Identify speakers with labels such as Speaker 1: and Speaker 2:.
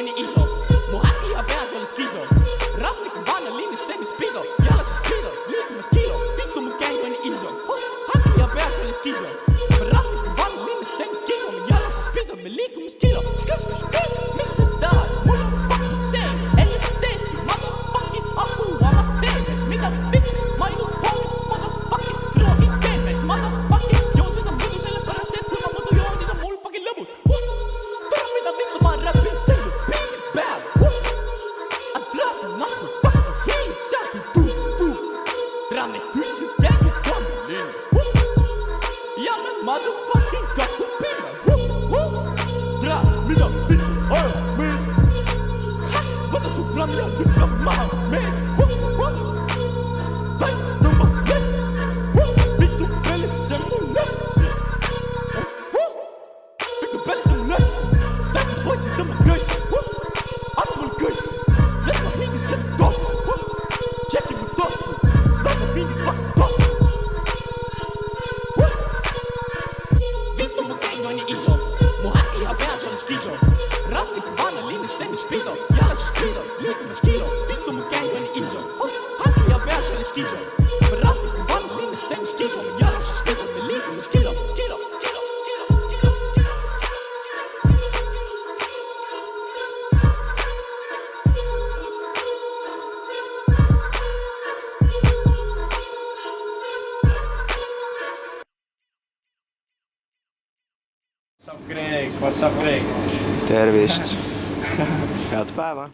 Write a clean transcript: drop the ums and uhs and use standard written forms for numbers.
Speaker 1: on nii iso. Mu häkliha peas oli skiso. Rahviku vanalinnas teemis pido. Jalases pido, liikumas kilo. Vittu mu gäng on nii iso. Häkliha peas oli skiso. Rahviku vanalinnas teemis kiso. Me jalases pido, me liikumas kilo. Mis sa tahad? Mul on fucking see. LSD-ki, motherfucking aku oma teemes. Mida vittu? Ma ei tuu hoomis, motherfucking droogid teemes. Motherfucking joon seda muidu sellepärast, et kui ma muidu joon, siis on mul fucking lõbus. Tere mida vittu ma räpin selle beat'i peal. Adrasin nahku fucking hiili sealt ei tuu. Tere me küsi jäägi kammelinnas. Ja me motherfucking kakku pinna. Tere mida vittu ajab mees. Võta su gramm ja lükka maha mees. Taik tõmba less. Vittu pelis see mu lessi. Vittu pelis see mu lessi. Taiki poisi tõmba kössi. Anna mul kössi. Las ma hingi selle tossu. Tšeki mu tossu. Väga vindi fucking tossu. Vittu mu gäng on nii iso. Mu häkliha peas on skiso. Rahviku vanalinnas teemis pido. Jalases pido, liikumas kilo. Vittu mu gäng on nii iso. Häkliha peas on skiso. Rahviku vanalinnas teemis kiso. Jalases pido, me liikumas kilo.
Speaker 2: What's up, Greg?
Speaker 3: Tervist! Head päeva!